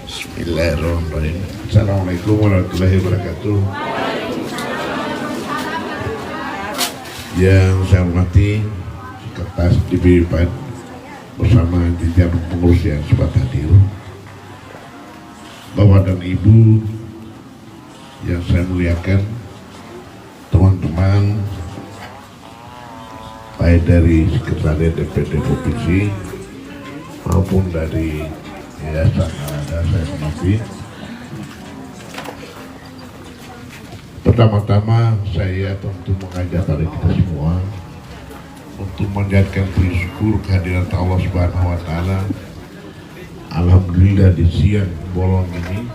Bismillahirrahmanirrahim. Assalamualaikum warahmatullahi wabarakatuh. Yang saya hormati Sekretaris DPD bersama jajaran pengurus yang sempat hadir, Bapak dan Ibu yang saya muliakan, teman-teman baik dari Sekretariat DPD Provinsi maupun dari Yayasan Ada saya hormati. Pertama-tama saya tentu mengajak pada kita semua untuk menjadikan bersyukur kehadiran Allah Subhanahu wa Ta'ala. Alhamdulillah di siang bolong ini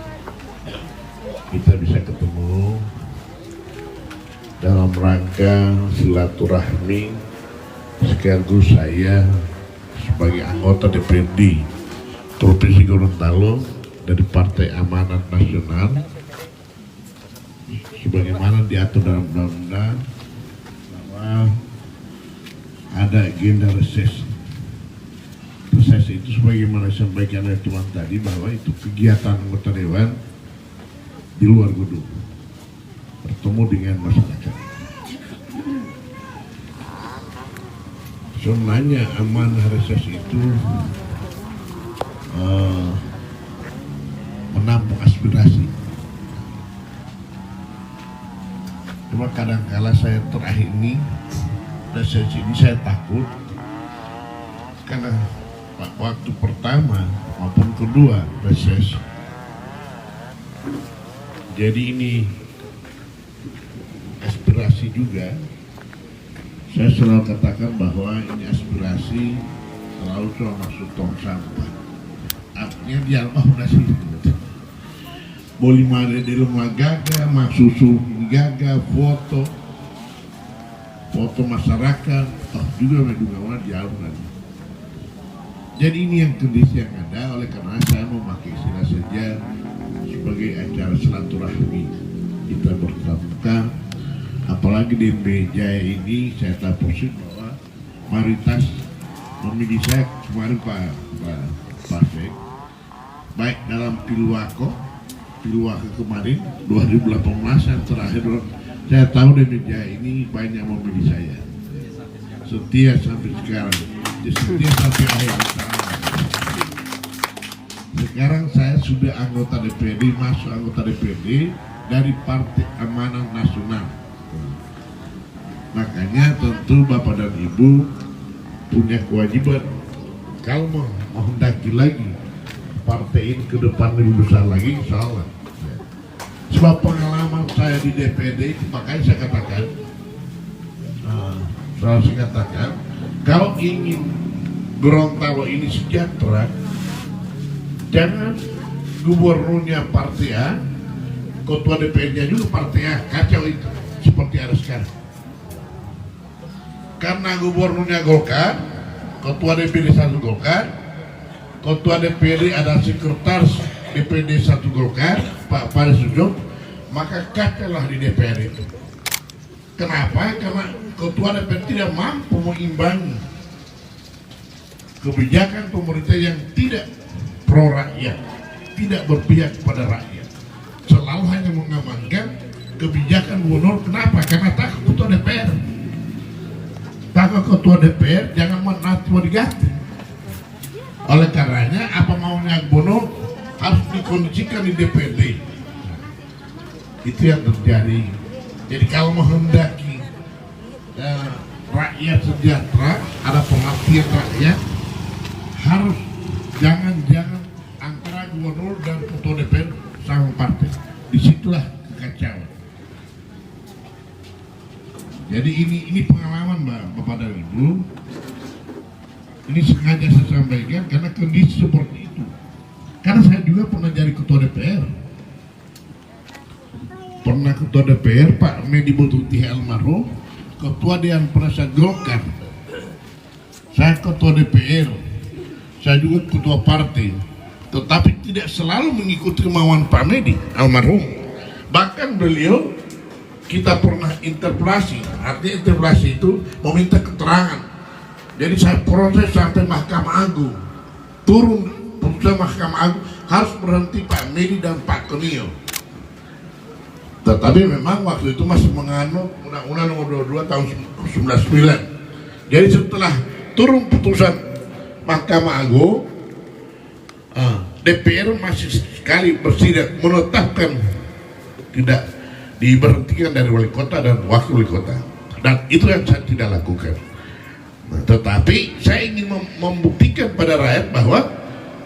kita bisa ketemu dalam rangka silaturahmi sekaligus saya sebagai anggota DPD Provinsi Gorontalo dari Partai Amanat Nasional, sebagaimana diatur dalam undang-undang bahwa ada agenda reses. Reses itu sebagaimana disampaikan oleh teman tadi bahwa itu kegiatan anggota dewan di luar gedung bertemu dengan masyarakat. Sebenarnya amanah reses itu menampung aspirasi. Cuma kadang-kala saya terakhir ini reses ini saya takut karena waktu pertama maupun kedua reses, jadi ini aspirasi juga. Saya selalu katakan bahwa ini aspirasi selalu cuma masuk tong sampah. Artinya di almah udah sih boleh mari di rumah gagal, susu gagal, foto masyarakat, juga mana di almah. Jadi ini yang kondisi yang ada, oleh karena saya memakai istilah saja sebagai acara silaturahmi kita bertatap. Apalagi di meja ini saya tahu posisi bahwa mayoritas memilih saya kemarin Pak Fek, baik dalam Pilwako kemarin 2018 yang terakhir, saya tahu di meja ini banyak memilih saya, setia sampai sekarang, setia sampai akhir. Sekarang saya sudah anggota DPD, masuk anggota DPD dari Partai Amanat Nasional. Makanya tentu Bapak dan Ibu punya kewajiban kalau menghendaki lagi partai ini ke depan lebih besar lagi, insya Allah. Sebab pengalaman saya di DPD itu, makanya saya katakan, kalau ingin Gorontalo ini sejahtera, jangan gubernurnya partai A, ketua DPD-nya juga partai A, kacau itu seperti ada sekarang. Karena gubernurnya Golkar, ketua DPD 1 Golkar, ketua DPD ada sekretaris DPD 1 Golkar, Pak Faris Sujong, maka kacaulah di DPR itu. Kenapa? Karena ketua DPD tidak mampu mengimbangi kebijakan pemerintah yang tidak pro rakyat, tidak berpihak kepada rakyat, selalu hanya mengamankan kebijakan gubernur. Kenapa? Karena takut ketua DPR. Takut ketua DPR jangan mau diganti. Oleh karenanya apa maunya gubernur harus dikondisikan di DPD. Itu yang terjadi. Jadi kalau menghendaki rakyat sejahtera, ada pengertian rakyat, harus jangan antara gubernur dan ketua DPR sama partai. Disitulah kekacauan. Jadi ini pengalaman Bapak dan Ibu. Ini sengaja saya sampaikan karena kondisi seperti itu. Karena saya juga pernah jadi ketua DPR. Pernah ketua DPR Pak Medi Bututi almarhum, ketua Dewan Penasihat Golkar. Saya ketua DPR. Saya juga ketua partai. Tetapi tidak selalu mengikuti kemauan Pak Medi almarhum. Bahkan beliau kita pernah interpelasi, artinya interpelasi itu meminta keterangan. Jadi saya proses sampai Mahkamah Agung, turun putusan Mahkamah Agung, harus berhenti Pak Medi dan Pak Kunio. Tetapi memang waktu itu masih menganut Undang-Undang Nomor 22 tahun 99. Jadi setelah turun putusan Mahkamah Agung, DPR masih sekali bersidang menetapkan tidak diberhentikan dari wali kota dan wakil wali kota, dan itu yang saya tidak lakukan. Tetapi saya ingin membuktikan pada rakyat bahwa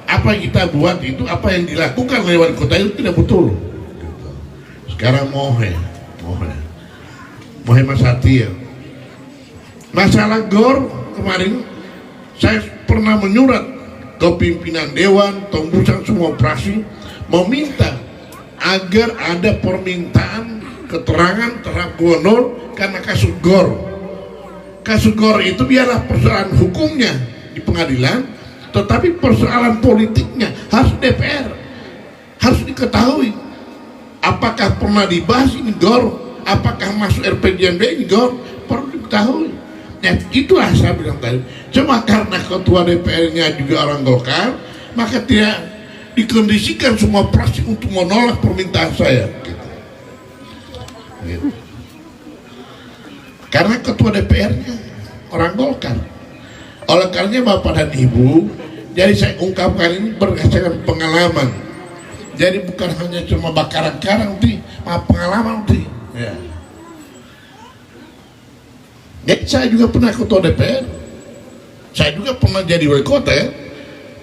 apa yang kita buat itu, apa yang dilakukan oleh wali kota itu tidak betul. Sekarang mohe Mas Hati ya. Masalah GOR kemarin saya pernah menyurat ke pimpinan dewan, tembusan semua praksi, meminta agar ada permintaan keterangan terhadap gubernur karena kasus GOR. Kasus GOR itu biarlah persoalan hukumnya di pengadilan, tetapi persoalan politiknya harus DPR, harus diketahui. Apakah pernah dibahas ini GOR? Apakah masuk RPJMD ini GOR? Perlu diketahui. Ya, itulah saya bilang tadi. Cuma karena ketua DPR-nya juga orang Golkar, maka tidak dikondisikan semua praksi untuk menolak permintaan saya. Gitu. Karena ketua DPR-nya orang Golkar. Oleh karenanya Bapak dan Ibu, jadi saya ungkapkan ini berdasarkan pengalaman. Jadi bukan hanya cuma bakarang-karang, pengalaman. Ya. Jadi saya juga pernah ketua DPR, saya juga pernah jadi wali kota ya,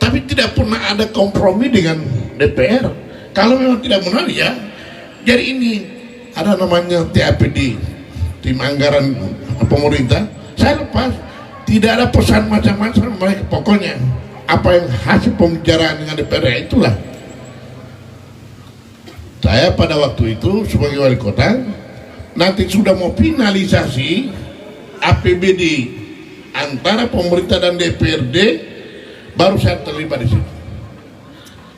tapi tidak pernah ada kompromi dengan DPR. Kalau memang tidak menarik ya, jadi ini ada namanya TAPD, tim anggaran pemerintah, saya lepas, tidak ada pesan macam-macam mereka. Pokoknya apa yang hasil pembicaraan dengan DPR itulah. Saya pada waktu itu sebagai wali kota, nanti sudah mau finalisasi APBD antara pemerintah dan DPRD, baru saya terlibat di situ.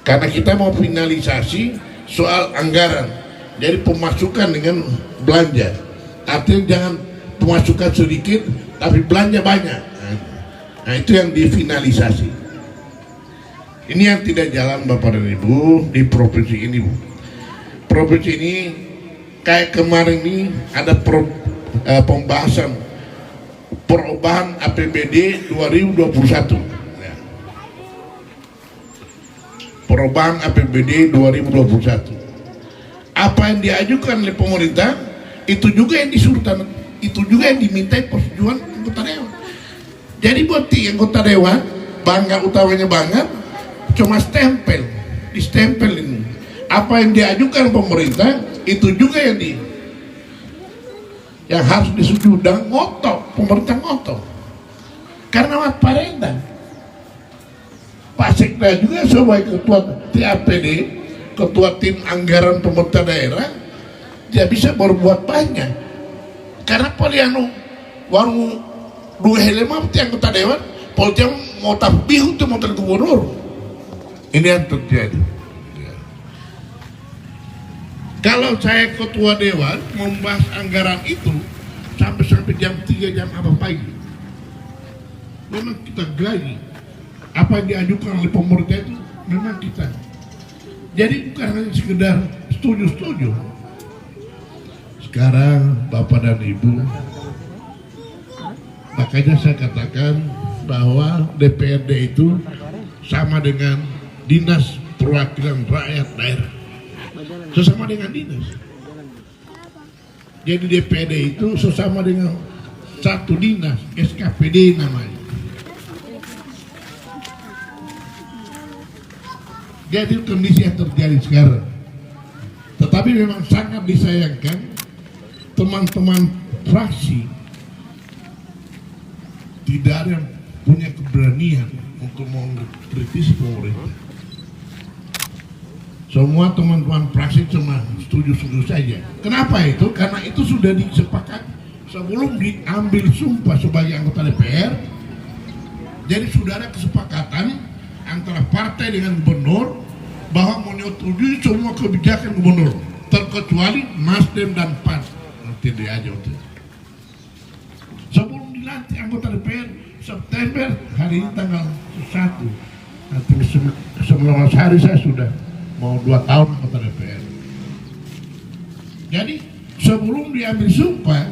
Karena kita mau finalisasi soal anggaran, jadi pemasukan dengan belanja. Artinya jangan pemasukan sedikit, tapi belanja banyak. Nah itu yang difinalisasi. Ini yang tidak jalan Bapak dan Ibu di provinsi ini, Bu. Provinsi ini kayak kemarin ini ada pembahasan perubahan APBD 2021 ya. Perubahan APBD 2021, apa yang diajukan oleh pemerintah itu juga yang disuruhkan, itu juga yang dimintai persetujuan anggota dewan. Jadi buat anggota dewan bangga, utamanya bangga cuma stempel, distempel ini. Apa yang diajukan pemerintah itu juga yang harus disetujui, dan ngotot, pemerintah ngotot. Karena Mas Parenda, Pak Sekda juga sebagai ketua TAPD, ketua tim anggaran pemerintah daerah, dia bisa berbuat banyak. Karena polianu warung dua helema yang anggota dewan, politik mau tampih untuk mau gubernur. Ini yang terjadi. Kalau saya ketua dewan membahas anggaran itu sampai jam 3 jam apa pagi, memang kita gali apa yang diajukan oleh pemerintah itu, memang kita. Jadi bukan hanya sekedar setuju. Sekarang Bapak dan Ibu, makanya saya katakan bahwa DPRD itu sama dengan Dinas Perwakilan Rakyat Daerah, sesama dengan dinas. Jadi DPD itu sesama dengan satu dinas, SKPD namanya. Jadi kondisi yang terjadi sekarang. Tetapi memang sangat disayangkan teman-teman fraksi tidak ada yang punya keberanian untuk mengkritisi pemerintah. Semua teman-teman fraksi cuma setuju-setuju saja. Kenapa itu? Karena itu sudah disepakati sebelum diambil sumpah sebagai anggota DPR. Jadi sudah ada kesepakatan antara partai dengan gubernur bahwa menyetujui semua kebijakan gubernur, terkecuali Nasdem dan PAN. Nanti dia aja itu. Sebelum dilantik anggota DPR September, hari ini tanggal 1 Nanti 19 hari saya sudah mau 2 tahun anggota DPR. Jadi sebelum diambil sumpah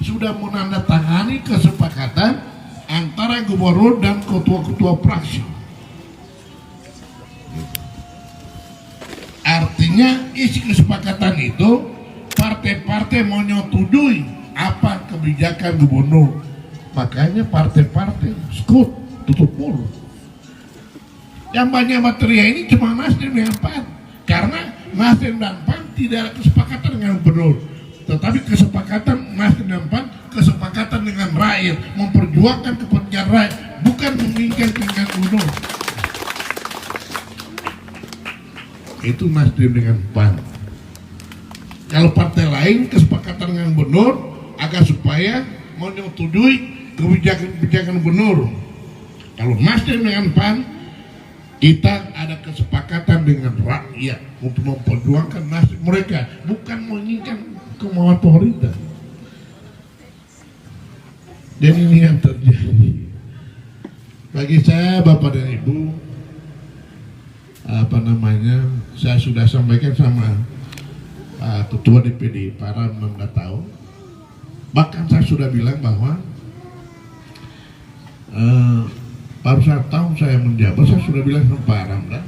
sudah menandatangani kesepakatan antara gubernur dan ketua-ketua fraksi. Artinya isi kesepakatan itu partai-partai mau nyetujui apa kebijakan gubernur. Makanya partai-partai skut tutup mulut. Yang banyak materia ini cuma Nasdem dengan PAN, karena Nasdem dan PAN tidak ada kesepakatan dengan gubernur. Tetapi kesepakatan Nasdem dan PAN kesepakatan dengan rakyat, memperjuangkan kepentingan rakyat, bukan menginginkan kepentingan gubernur. Itu Nasdem dengan PAN. Kalau partai lain kesepakatan dengan gubernur agar supaya menyetujui kebijakan gubernur. Kalau Nasdem dengan PAN, kita ada kesepakatan dengan rakyat untuk memperjuangkan nasib mereka, bukan menginginkan kemauan pemerintah. Dan ini yang terjadi. Bagi saya, Bapak dan Ibu, saya sudah sampaikan sama Ketua DPD Pak Ramdan nggak tahu. Bahkan saya sudah bilang bahwa baru 1 tahun saya menjabat, saya sudah bilang sama Pak Ramdan,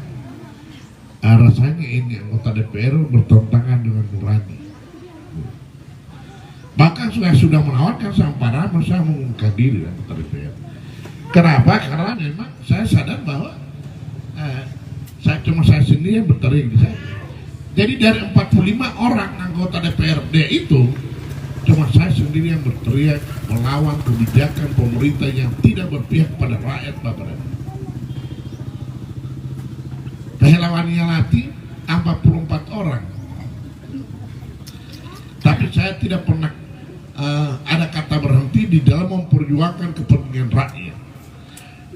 rasanya ini anggota DPR bertentangan dengan nurani. Bahkan saya sudah menawarkan sama Pak Ramdan, saya mengundurkan diri anggota DPR. Kenapa? Karena memang saya sadar bahwa saya sendiri yang berteriak di sana. Jadi dari 45 orang anggota DPRD itu, cuma saya sendiri yang berteriak melawan kebijakan pemerintah yang tidak berpihak pada rakyat, Bapak dan Ibu. Pahlawannya latih 44 orang. Tapi saya tidak pernah ada kata berhenti di dalam memperjuangkan kepentingan rakyat.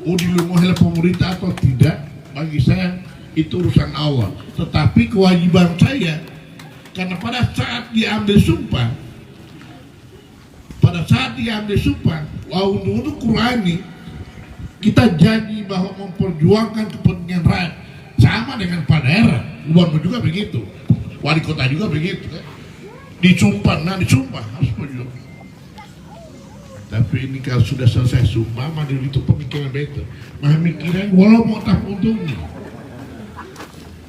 Dilungguhi pemerintah atau tidak, bagi saya itu urusan Allah. Tetapi kewajiban saya, karena pada saat diambil sumpah, untuk Qurani, kita janji bahwa memperjuangkan kepentingan rakyat. Sama dengan Pak daerah, gubernur juga begitu, wali kota juga begitu kan? Disumpah harus berjuang. Tapi ini kalau sudah selesai sumpah, maka itu pemikiran betul. Pemikiran walau mau tak untungnya,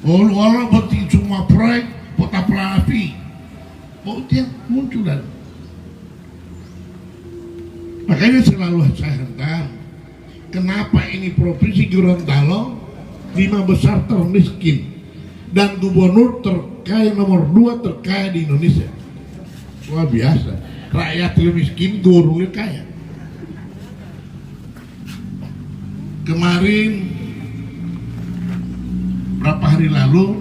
walau penting semua proyek kota pelafi, mau dia muncul dan makanya selalu saya hentak, kenapa ini provinsi Gorontalo 5 besar termiskin dan gubernur terkaya nomor 2 terkaya di Indonesia. Wah biasa, rakyat termiskin, gubernurnya kaya. Kemarin berapa hari lalu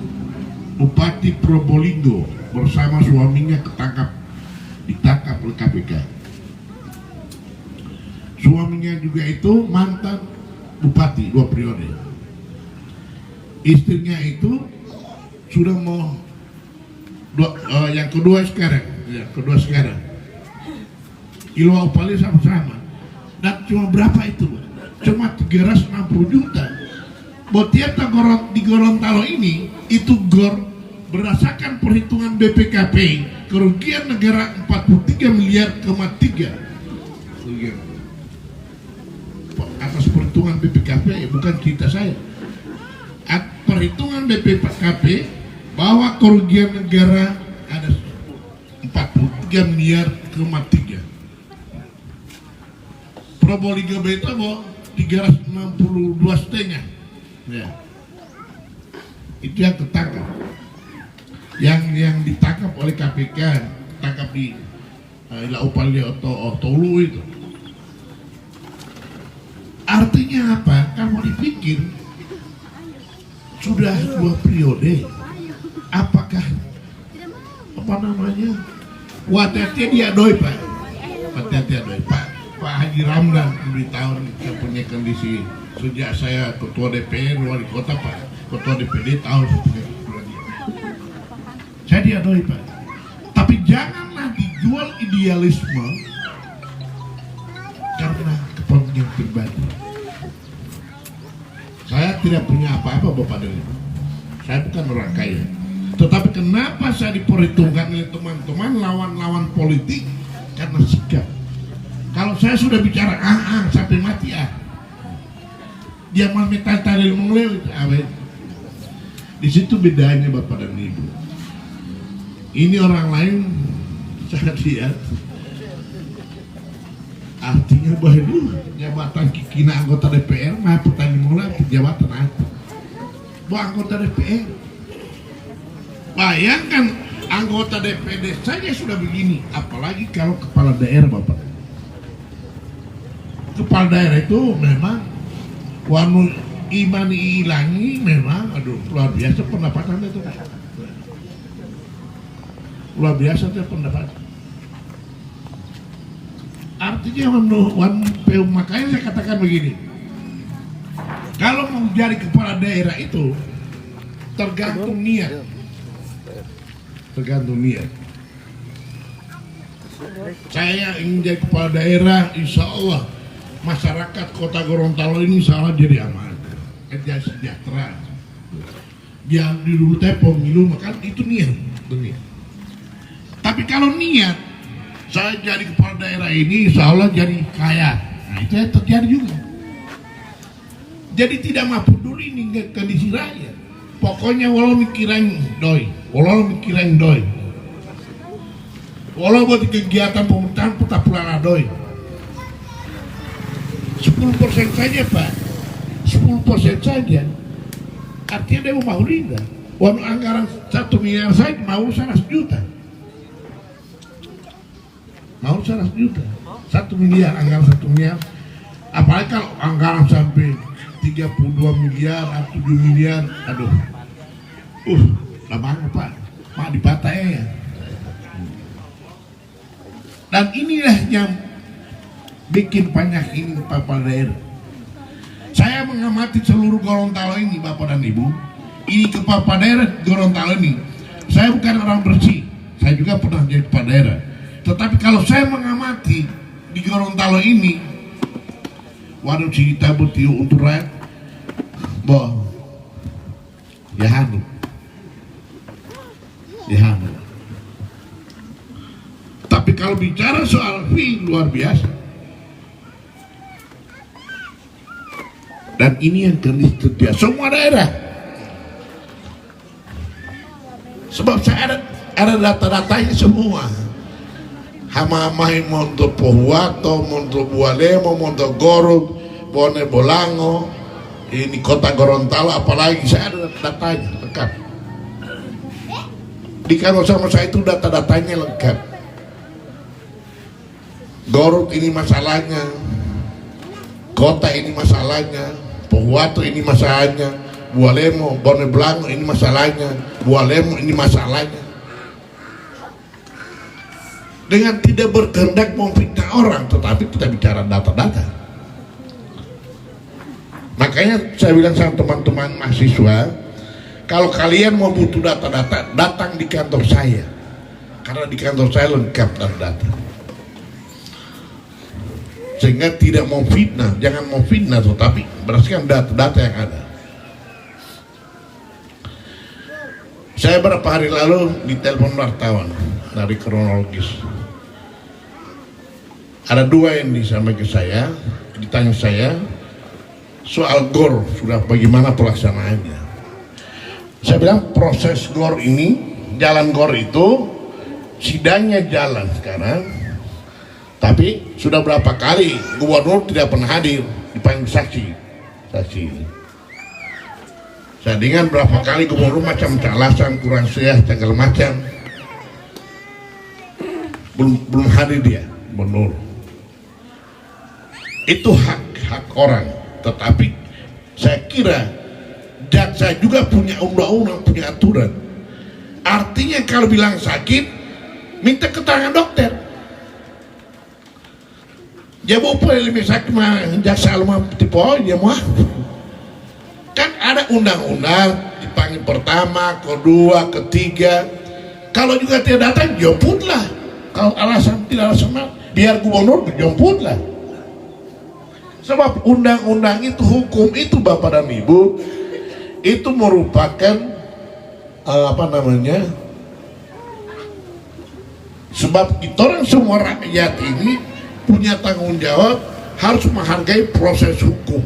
Bupati Probolinggo bersama suaminya ditangkap oleh KPK. Suaminya juga itu mantan bupati 2 periode. Istrinya itu sudah mau yang kedua sekarang. Ilwa upahnya sama-sama. Dan cuma berapa itu? Cuma 360 juta. Buat tiap di Gorontalo ini itu berdasarkan perhitungan BPKP kerugian negara 43 miliar, 3 atas perhitungan BPKP, bukan cerita saya. Perhitungan BPKP bahwa kerugian negara ada 43 miliar, 3. Probolinggo itu mau 362,5. Ya. Itu yang tertangkap. Yang ditangkap oleh KPK, tangkap di Laupali atau Tolu itu. Artinya apa? Kalau dipikir sudah 2 periode, apakah watete dia doi Pak, Pak Haji Ramdan memberitahu saya punya kondisi sejak saya ketua DPR, wali kota, Pak ketua DPD tahu saya dia doi Pak. Tapi janganlah dijual idealisme karena kepentingan pribadi. tidak punya apa-apa Bapak dan Ibu. Saya bukan orang kaya. Tetapi kenapa saya diperhitungkan oleh teman-teman lawan-lawan politik? Karena sikap. Kalau saya sudah bicara sampai mati dia mau metal tadi mengeleu di situ bedanya Bapak dan Ibu. Ini orang lain saya lihat artinya bahwa jabatan kikina anggota DPR mah pertanyaan mulai jabatan apa? Bahwa anggota DPR. Bayangkan anggota DPD saja sudah begini, apalagi kalau kepala daerah Bapak. Kepala daerah itu memang wanu iman hilangi memang luar biasa pendapatannya itu. Luar biasa itu pendapatan. Artinya makanya saya katakan begini. Kalau mau jadi kepala daerah itu tergantung niat. Tergantung niat. Saya ingin jadi kepala daerah, insya Allah masyarakat Kota Gorontalo ini salah jadi aman, jadi sejahtera. Dia dulu teh pemilu, maka itu niat. Tapi kalau niat saya jadi kepala daerah ini, insya Allah jadi kaya, nah itu yang terjadi juga. Jadi tidak mampu dulu ini kondisi rakyat. Pokoknya walau mikiran doi, walau buat kegiatan pemerintahan tetap pulang doi. 10% saja Pak, 10% saja. Artinya dia mau tidak. Walau anggaran 1 miliar saja mau 100 juta. Mau 100 juta, 1 miliar, anggaran 1 miliar. Apalagi kalau anggaran sampai 32 miliar atau 7 miliar, aduh, lama Pak, Pak dipatah ya. Dan inilah yang bikin banyak ini kepala daerah. Saya mengamati seluruh Gorontalo ini Bapak dan Ibu. Ini kepala daerah Gorontalo ini. Saya bukan orang bersih, saya juga pernah jadi kepala daerah. Tetapi kalau saya mengamati di Gorontalo ini, waduh kita bertiu untuk rakyat, boh, ya hanum. Tapi kalau bicara soal fee luar biasa. Dan ini yang terjadi semua daerah. Sebab saya ada data-datanya semua. Hamamai Monto Pohuato, Monto Bualemo, Monto Goro, Bone Bolango, ini Kota Gorontalo, apalagi saya ada datanya lengkap. Di kantor sama saya itu data-datanya lengkap. Gorut ini masalahnya, Kota ini masalahnya, Pohuato ini masalahnya, Bualemo, Bone Bolango ini masalahnya, Bualemo ini masalahnya. Dengan tidak berkehendak memfitnah orang, tetapi kita bicara data-data. Makanya saya bilang sama teman-teman mahasiswa, kalau kalian mau butuh data-data, datang di kantor saya, karena di kantor saya lengkap data-data. Sehingga tidak mau fitnah, jangan mau fitnah, tetapi berdasarkan data-data yang ada. Saya beberapa hari lalu ditelepon wartawan dari kronologis. Ada 2 yang disampaikan ke saya, ditanya saya soal GOR sudah bagaimana pelaksanaannya. Saya bilang proses GOR ini, jalan GOR itu sidangnya jalan sekarang, tapi sudah berapa kali gubernur tidak pernah hadir dipanggil saksi. Saya dengar berapa kali gubernur macam alasan kurang sehat segala macam, belum hadir dia gubernur. Itu hak orang, tetapi saya kira jaksa juga punya undang-undang, punya aturan. Artinya kalau bilang sakit, minta keterangan dokter. Jabo apa yang lebih sakit mah jaksa alma tipe aja mah. Kan ada undang-undang dipanggil pertama, kedua, ketiga. Kalau juga tidak datang, jemputlah. Kalau alasan tidak alasan, biar gubernur jemputlah. Sebab undang-undang itu, hukum itu Bapak dan Ibu, itu merupakan sebab kita orang semua rakyat ini punya tanggung jawab harus menghargai proses hukum.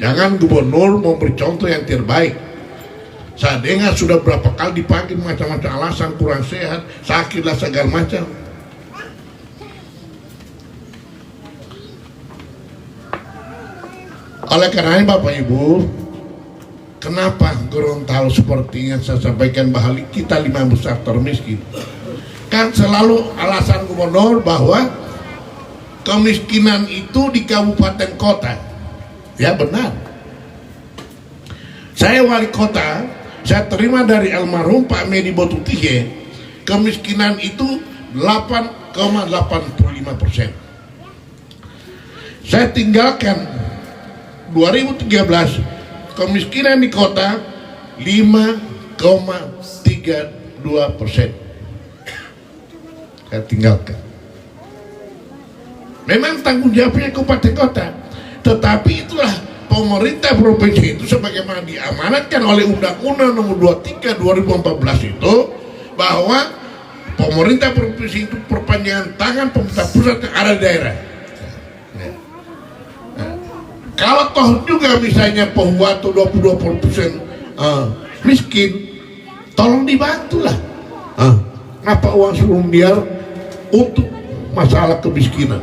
Jangan gubernur memberi contoh yang terbaik. Saya dengar sudah berapa kali dipanggil macam-macam alasan, kurang sehat, sakit lah segala macam. Oleh karena Bapak Ibu, kenapa Gorontalo seperti yang saya sampaikan bahwa kita 5 besar termiskin? Kan selalu alasan gubernur bahwa kemiskinan itu di kabupaten kota. Ya benar. Saya wali kota, saya terima dari almarhum Pak Medi Botutihe, kemiskinan itu 8,85%. Saya tinggalkan 2013, kemiskinan di kota 5,32%. Saya tinggalkan. Memang tanggung jawabnya kabupaten kota, tetapi itulah pemerintah provinsi itu sebagaimana diamanatkan oleh Undang-Undang Nomor 23 2014 itu, bahwa pemerintah provinsi itu perpanjangan tangan pemerintah pusat yang ada di daerah. Kalau toh juga misalnya Pohuwato 22% miskin, tolong dibantulah. Ngapa uang 10 miliar untuk masalah kemiskinan?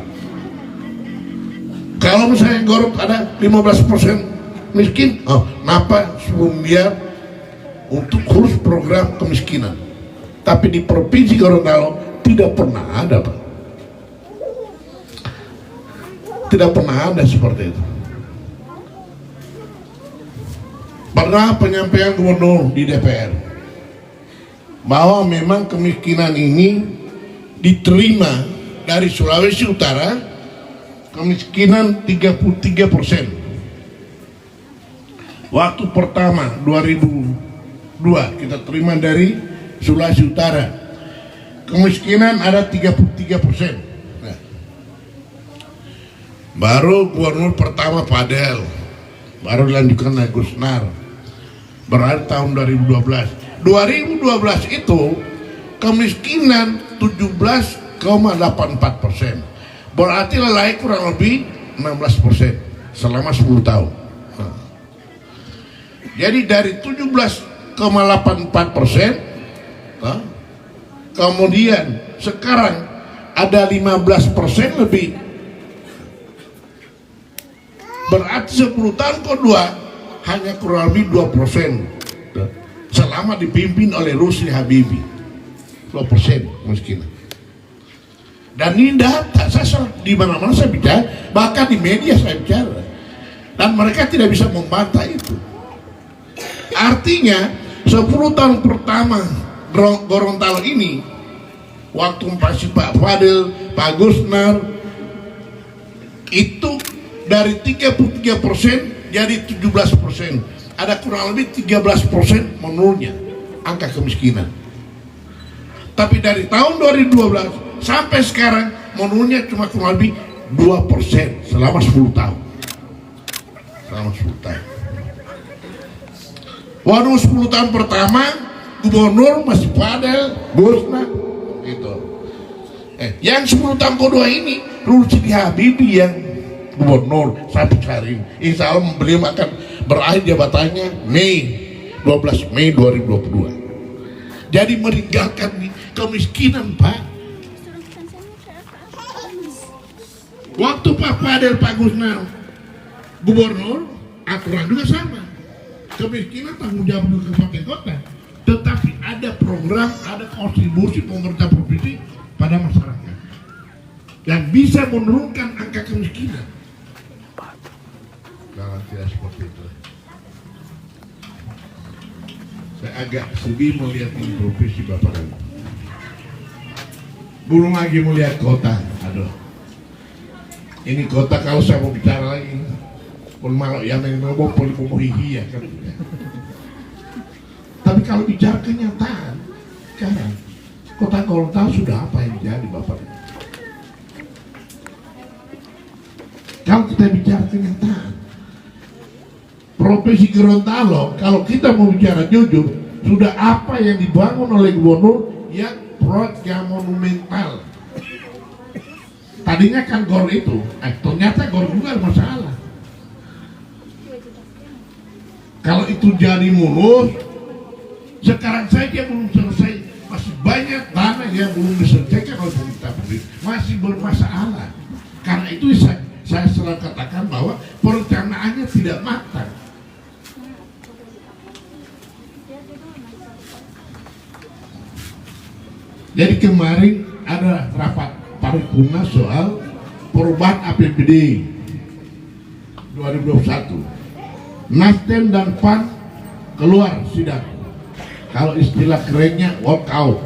Kalau misalnya Gorok ada 15% miskin, kenapa 10 miliar untuk khusus program kemiskinan? Tapi di Provinsi Gorontalo tidak pernah ada, Pak. Tidak pernah ada seperti itu. Pernah penyampaian gubernur di DPR bahwa memang kemiskinan ini diterima dari Sulawesi Utara, kemiskinan 33%. Waktu pertama 2002 kita terima dari Sulawesi Utara, kemiskinan ada 33%. Nah, baru gubernur pertama Fadel, baru dilanjutkan Agus Nar, berarti tahun 2012. 2012 itu kemiskinan 17,84%. Berarti lelai kurang lebih 16% selama 10 tahun. Jadi dari 17,84%, kemudian sekarang ada 15% lebih. Berarti 10 tahun kedua hanya kurang lebih 2%. Selama dipimpin oleh Rusli Habibie, 2% kemiskinan. Dan ini data, saya di mana-mana saya bicara, bahkan di media saya bicara, dan mereka tidak bisa membantah itu. Artinya 10 tahun pertama Gorontalo ini, waktu masih Pak Fadil, Pak Gusnar, itu dari 33% jadi 17%. Ada kurang lebih 13% menurunnya angka kemiskinan. Tapi dari tahun 2012 sampai sekarang menurunnya cuma kurang lebih 2% selama 10 tahun. Selama 10 tahun. Waduh, 10 tahun pertama gubernur masih Fadel, Gusnar gitu. Yang 10 tahun kedua ini Rusli Habibie yang gubernur sampai hari ini. Insya Allah beliau akan berakhir jabatannya 12 Mei 2022. Jadi meninggalkan kemiskinan, Pak. Waktu Pak Fadel, Pak Gusnar gubernur, aturan juga sama. Kemiskinan tanggung jawab kabupaten kota, tetapi ada program, ada kontribusi pemerintah provinsi pada masyarakat yang bisa menurunkan angka kemiskinan. Kalau tidak seperti itu, saya agak sedih melihat ini provinsi Bapak dan belum lagi melihat kota. Aduh, ini kota kalau saya mau bicara lagi, pun malah yang ngomong polipomohihi ya kan. Tapi kalau bicara kenyataan, sekarang kota Gorontalo sudah apa yang jadi Bapak? kita bicara kenyataan. Provinsi Gorontalo, kalau kita mau bicara jujur, sudah apa yang dibangun oleh gubernur yang proyek yang monumental. Tadinya kan GOR itu, ternyata GOR juga ada masalah. Kalau itu jadi mulus, sekarang saja belum selesai, masih banyak tanah yang belum diselesaikan oleh pemerintah pusat, masih bermasalah. Karena itu saya selalu katakan bahwa perencanaannya tidak matang. Jadi kemarin ada rapat paripurna soal perubahan APBD 2021. Nasdem dan PAN keluar sidang. Kalau istilah kerennya walkout,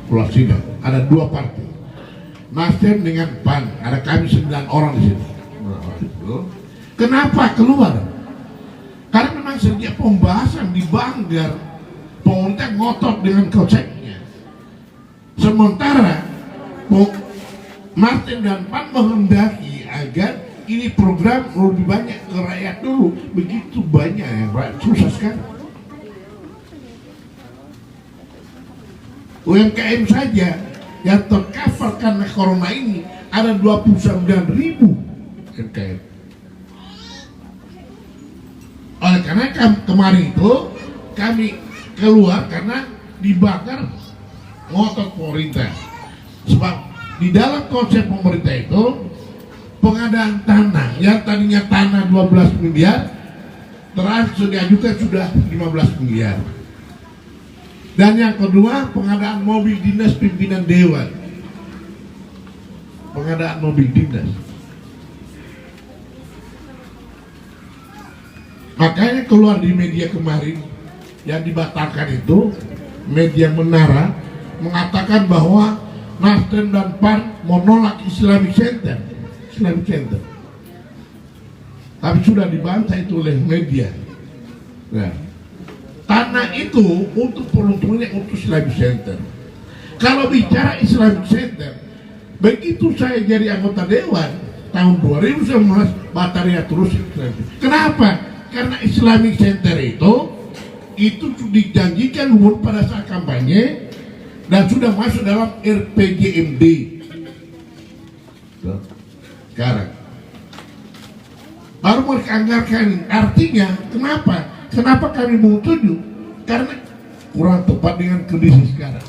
keluar sidang. Ada dua partai, Nasdem dengan PAN. Ada kami 9 orang di sini. Kenapa keluar? Karena memang sejak pembahasan di Banggar, pemerintah ngotot dengan konsepnya. Sementara Nasdem dan PAN menghendaki agar ini program lebih banyak ke rakyat dulu. Begitu banyak yang rakyat susah sekarang. UMKM saja yang tercover karena corona ini ada 29.000 UMKM. Oleh karena kemarin itu kami keluar karena dibakar ngotot pemerintah. Sebab di dalam konsep pemerintah itu pengadaan tanah yang tadinya tanah 12 miliar terakhir diajukan sudah 15 miliar. Dan yang kedua pengadaan mobil dinas pimpinan dewan. Pengadaan mobil dinas. Makanya keluar di media kemarin yang dibatalkan itu, media Menara mengatakan bahwa Nasdem dan PAN menolak Islamic Center. Tapi sudah dibantah itu oleh media. Nah, tanah itu untuk peruntukannya untuk Islamic Center. Kalau bicara Islamic Center, begitu saya jadi anggota dewan tahun 2019 Bataria terus Islamic. Kenapa? Karena Islamic Center itu dijanjikan gubernur pada saat kampanye dan sudah masuk dalam RPJMD. Sekarang baru mereka anggarkan. Artinya kenapa kami mau setuju? Karena kurang tepat dengan kondisi sekarang.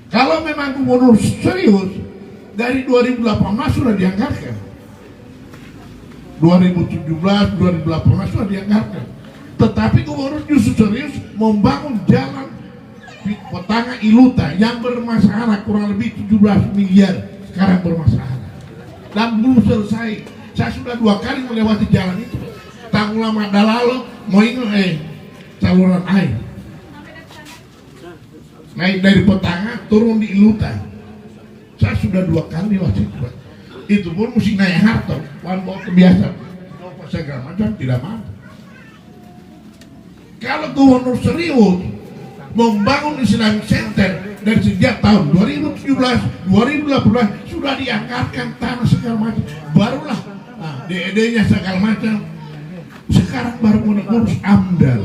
Kalau memang gubernur serius, dari 2018 sudah dianggarkan. 2017, 2018 sudah dianggarkan. Tetapi gubernur justru serius membangun jalan Petanga Iluta yang bermasalah kurang lebih 17 miliar sekarang bermasalah dan belum selesai. Saya sudah 2 kali melewati jalan itu. Tahun lama lalu mau ingat saluran air naik dari Petanga turun di Iluta. Saya sudah 2 kali lewati itu. Itu pun mesti naik harta, bawa kebiasa, segala macam tidak mampu. Kalau gubernur serius membangun Islamic Center dari sejak tahun 2017, 2018 sudah dianggarkan tanah segala macam, barulah DED-nya segala macam. Sekarang baru mengurus AMDAL.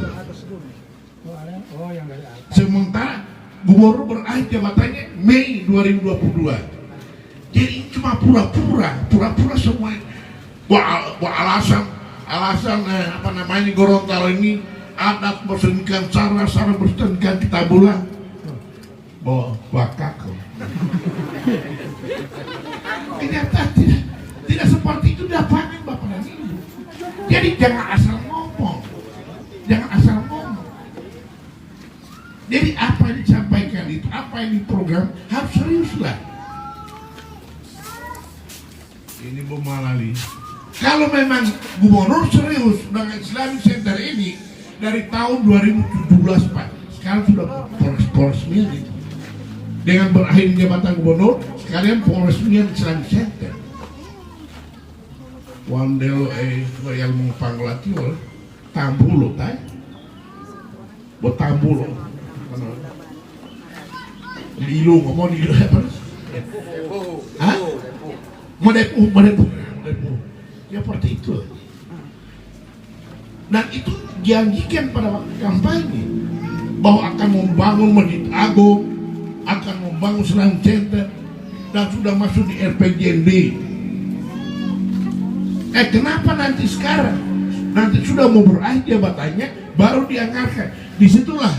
Sementara gubernur berakhir jabatannya Mei 2022. Jadi cuma pura-pura semua. Alasan apa namanya Gorontalo ini adat bersenikan cara bersenikan kita bulan bawa bakak. Kenyataan tidak seperti itu di lapangan Bapak dan Ibu. Jadi jangan asal ngomong. Jadi apa yang disampaikan itu, apa yang diprogram harus serius lah. Ini Bung Malali. Kalau memang gubernur serius dengan Islamic Center ini dari tahun 2017 Pak, sekarang sudah peresmian itu. Dengan berakhir jabatan gubernur, sekalian peresmian Islamic Center. Wandel yang mengpanglati tambulo tay, buat tambulo. Di Ilo ngomong di apa? Hah? Mau depu. seperti itu. Dan itu janjikan pada waktu kampanye bahwa akan membangun Masjid Agung, akan membangun Islam Center, dan sudah masuk di RPJMD. Kenapa nanti sekarang? Nanti sudah mau berakhir jabatannya, baru dianggarkan. Disitulah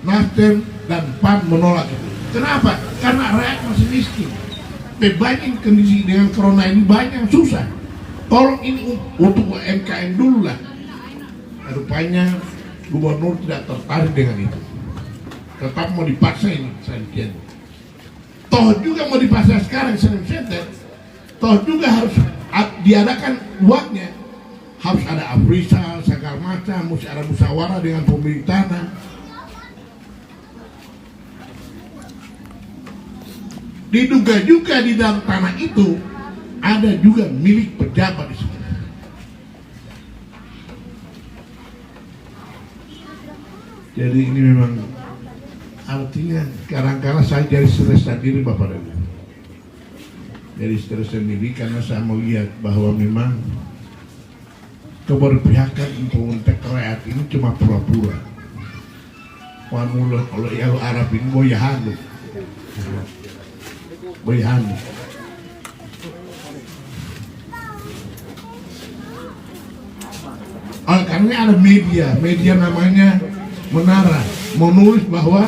Nasdem dan PAN menolak itu. Kenapa? Karena rakyat masih miskin. Banyak kondisi dengan corona ini banyak susah. Tolong ini untuk UMKM dulu lah. Rupanya gubernur tidak tertarik dengan itu. Tetap mau dipaksa ini sajian. Toh juga mau dipaksa sekarang Islam Center. Toh juga harus diadakan uangnya. Harus ada aprisal, segala macam, mesti ada musyawarah dengan pemilik tanah. Diduga juga di dalam tanah itu ada juga milik pejabat di sana. Jadi ini memang artinya kadang-kadang saya jadi stres sendiri Bapak dan Ibu. Jadi stres sendiri karena saya melihat bahwa memang keberpihakan untuk rakyat ini cuma pura-pura. Wanula kalau yang Arab ini boyahan, boyahan. Karena ada media namanya Menara menulis bahwa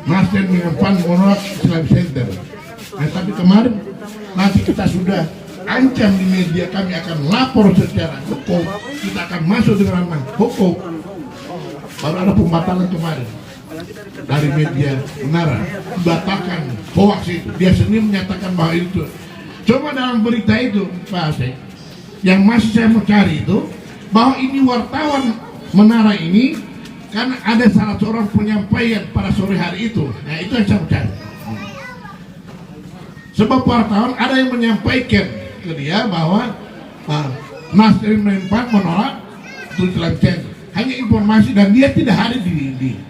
Nasdem dengan PAN menolak Islam Center. Nah, tapi kemarin nanti kita sudah ancam di media, kami akan lapor secara hukum, kita akan masuk dengan ranah hukum. Baru ada pembatalan kemarin dari media Menara, batalkan hoax itu. Dia sendiri menyatakan bahwa itu. Coba dalam berita itu Pak Asep, yang masih saya mau cari itu, bahwa ini wartawan Menara ini karena ada salah seorang penyampaian pada sore hari itu. Nah itu yang saya mau cari. Sebab wartawan ada yang menyampaikan ke dia bahwa Nasdem dan PAN menolak Islam Center. Hanya informasi dan dia tidak hadir di.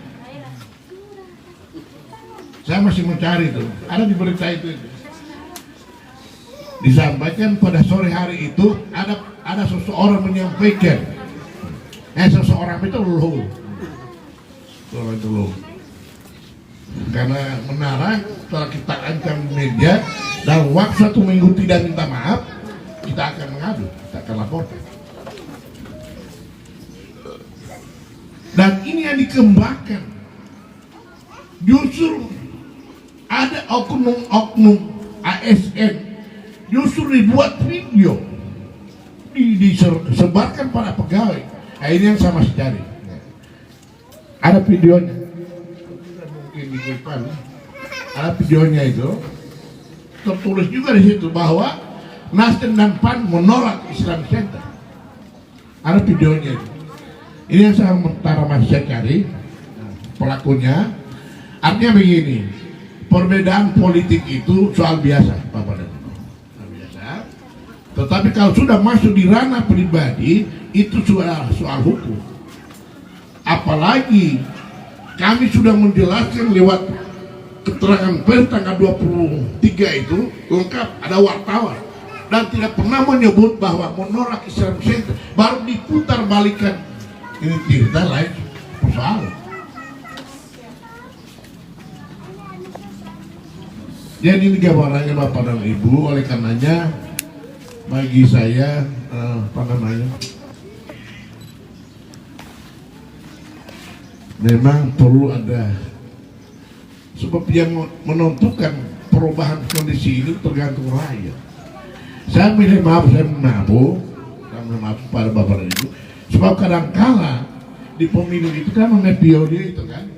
Saya masih mencari itu. Ada di berita itu. Disampaikan pada sore hari itu ada seseorang menyampaikan. Seseorang itu luluh. Karena Menara setelah kita ancam media dalam waktu 1 minggu tidak minta maaf, kita akan mengadu, kita akan laporkan. Dan ini yang dikembangkan. Justru ada oknum-oknum ASN justru dibuat video, disebarkan pada pegawai. Nah, ini yang saya masih cari. Ada videonya, mungkin di depan. Ada videonya itu. Tertulis juga di situ bahwa Nasdem dan PAN menolak Islam Center. Ada videonya itu. Ini yang saya masih cari pelakunya. Artinya begini, perbedaan politik itu soal biasa, Bapak dan Ibu. Biasa. Tetapi kalau sudah masuk di ranah pribadi, itu soal hukum. Apalagi kami sudah menjelaskan lewat keterangan pers tanggal 23 itu lengkap, ada wartawan dan tidak pernah menyebut bahwa menolak Islam Center, baru diputar balikan. Ini tidak lain persoalan. Jadi ini gambarannya Bapak dan Ibu. Oleh karenanya bagi saya memang perlu ada, sebab yang menentukan perubahan kondisi ini tergantung rakyat. Saya minta maaf pada Bapak dan Ibu, sebab kadang-kala di pemilu itu kan memepio dia itu kan.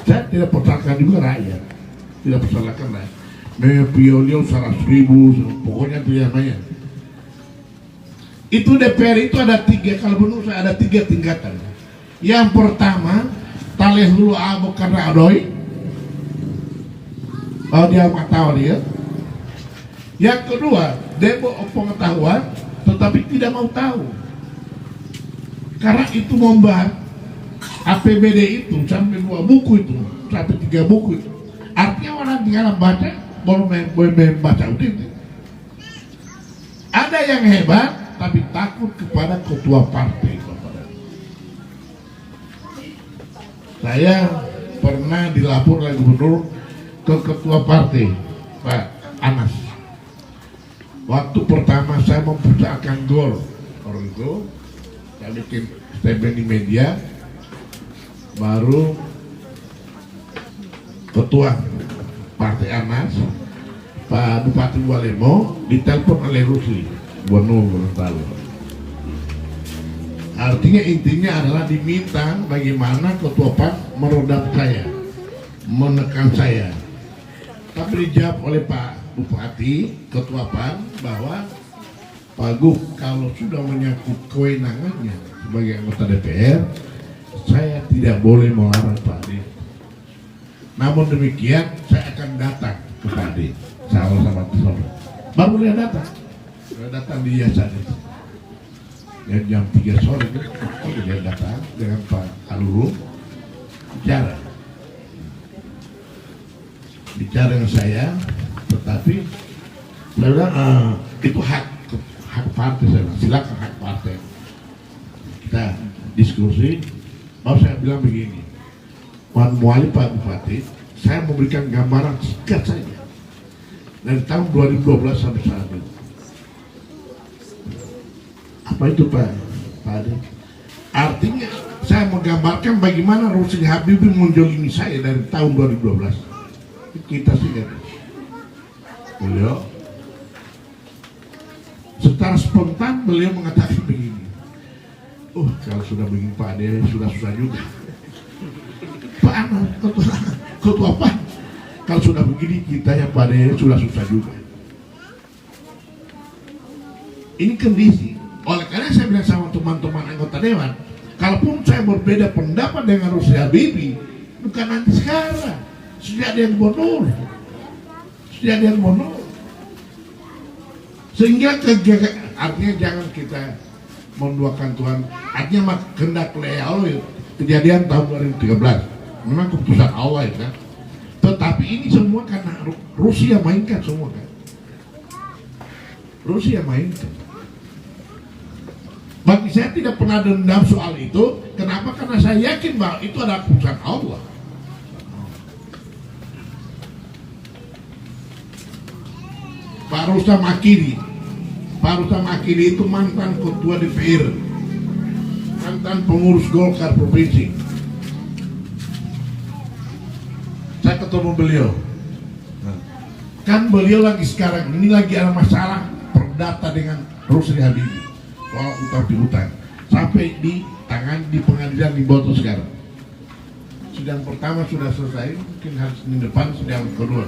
Saya tidak persalahkan juga rakyat, tidak persalahkan rakyat. Memepio dia 100.000, pokoknya itu namanya. Itu DPR itu ada 3, kalau menurut saya ada 3 tingkatan. Yang pertama, taleh dulu abu karena adoi. Kalau dia nggak tahu dia. Yang kedua, demo pengetahuan, tetapi tidak mau tahu. Karena itu membahas APBD itu sampai 2 buku itu, sampai 3 buku itu. Artinya orang tinggal baca, boleh membaca itu. Ada yang hebat tapi takut kepada ketua partai. Saya pernah dilapor oleh gubernur ke ketua partai Pak Anas. Waktu pertama saya mempercayakan gol orang itu, saya bikin statement di media, baru ketua partai Anas Pak Bupati Walemo ditelepon oleh Rusli Gubernur Gorontalo. Artinya intinya adalah diminta bagaimana ketua PAN meredam saya, menekan saya. Tapi dijawab oleh Pak Bupati, ketua PAN, bahwa Pak Gub kalau sudah menyangkut kewenangannya sebagai anggota DPR, saya tidak boleh melarang Pak Ade. Namun demikian saya akan datang ke Pak Ade, sama-sama sore. Baru dia datang di Yayasan itu. Ya, jam 3 sore itu dia datang dengan Pak Aluru bicara dengan saya, tetapi saya bilang itu hak partai, saya bilang, silakan hak partai, kita diskusi. Baru saya bilang begini, Wan Muali Pak Bupati, saya memberikan gambaran singkat saja dari tahun 2012 sampai saat ini. Apa itu Pak Ade? Artinya saya menggambarkan bagaimana Rusli Habibie menjolimi saya dari tahun 2012. Kita sih beliau secara spontan beliau mengatakan begini, kalau sudah begini Pak Ade sudah susah juga. Pak Anas, ketua apa? Kalau sudah begini kita ya Pak Ade sudah susah juga. Ini kondisi. Oleh karena saya bilang sama teman-teman anggota dewan, kalaupun saya berbeda pendapat dengan Rusli Habibie, bukan nanti sekarang, sejak dia bonor, sehingga artinya jangan kita menduakan Tuhan. Artinya kehendak Allah kejadian tahun 2013, memang keputusan Allah ya kan. Tetapi ini semua karena Rusia mainkan semua kan. Rusia mainkan. Bagi saya tidak pernah dendam soal itu. Kenapa? Karena saya yakin bahwa itu adalah keputusan Allah. Pak Rustam Akili itu mantan ketua DPR, mantan pengurus Golkar provinsi. Saya ketemu beliau. Kan beliau lagi sekarang ini lagi ada masalah perdata dengan Rusli Habibie. Soal utang piutang sampai di tangan di pengadilan di Boto sekarang. Sidang pertama sudah selesai, mungkin hari Senin depan sidang kedua.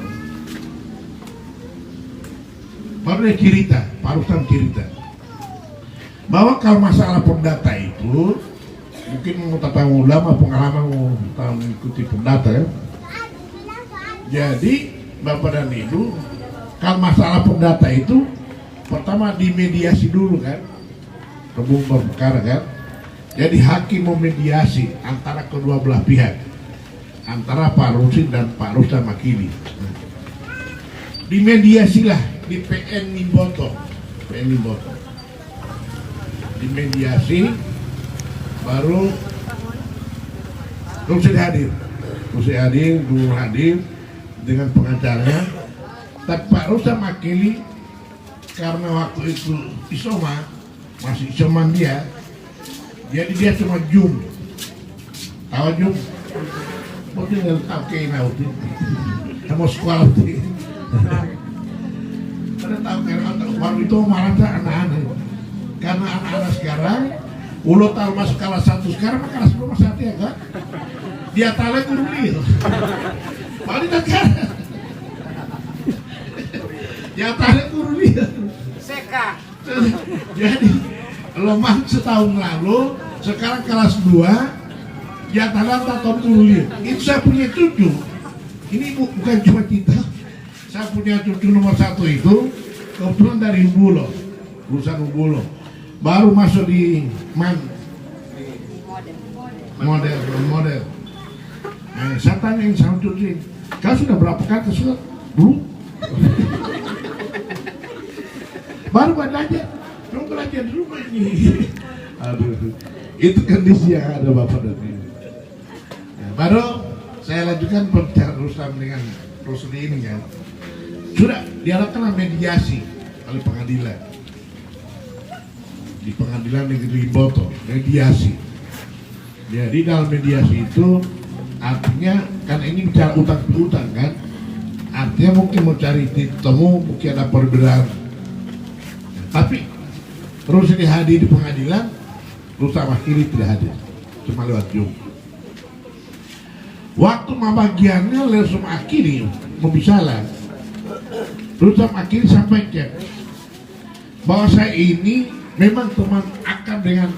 Baru dia cerita, Pak Rustam cerita bahwa kalau masalah perdata itu mungkin menurut ulama pengalaman tahun mengikuti perdata ya. Jadi Bapak dan Ibu, kalau masalah perdata itu pertama dimediasi dulu kan. Pembongkar perkara kan, jadi hakim memediasi antara kedua belah pihak, antara Pak Rusli dan Pak Rustam Akili. Dimediasilah di PN Nimboto, dimediasi, baru Rusli hadir, dulu hadir dengan pengacaranya. Tapi Pak Rustam Akili karena waktu itu isoma masih cuman dia, jadi dia cuma Zoom, tahu Zoom? Mungkin nggak tahu kayak nauti, kamu sekolah tuh, ada tahu karena waktu itu marah anak-anak, karena anak-anak sekarang, ulo tahu masuk kelas 1 sekarang, kelas 2 masih hati ya kan? Dia tahu guru dia, paling dekat, dia tahu guru dia, seka. Jadi lemah setahun lalu, sekarang kelas 2, ya rata-rata tahun kuliah. Itu saya punya cucu. Ini bukan cuma kita. Saya punya cucu nomor 1 itu kebetulan dari Ubulo, lulusan Ubulo. Baru masuk di model. Saya tanyain sama cucu, kau sudah berapa kali ke surat? Belum. Baru belajar, kamu belajar di rumah ini. Aduh, itu kondisi yang ada Bapak dan Ibu. Nah, baru saya lanjutkan pembicaraan Rustam dengan Rusli ini kan. Sudah diharapkan mediasi oleh pengadilan. Di pengadilan negeri Boto, mediasi. Jadi dalam mediasi itu artinya kan ini bicara utang piutang kan. Artinya mungkin mau cari titik temu, mungkin ada perbedaan. Tapi Rusli hadir di pengadilan, Rustam Akhili tidak hadir, cuma lewat Zoom. Waktu pembagiannya Rustam Akhili membisalah, Rustam Akhili sampaikan bahwa saya ini memang teman akrab dengan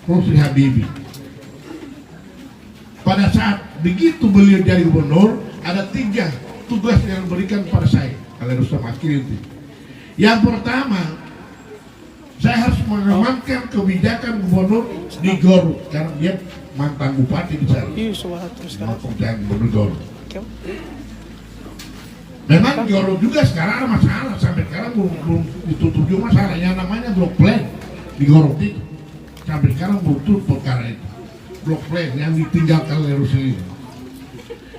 Rusli Habibie. Pada saat begitu beliau jadi gubernur, ada 3 tugas yang diberikan pada saya oleh Rustam Akhili itu. Yang pertama, saya harus mengamankan kebijakan gubernur di Garut karena dia mantan bupati di sana. Pekerjaan gubernur Garut. Memang Garut juga sekarang ada masalah, sampai sekarang belum ditutup juga masalahnya, namanya blok plan di Garut itu. Sampai sekarang belum tutup perkara itu. Blok plan yang ditinggalkan oleh Rusli.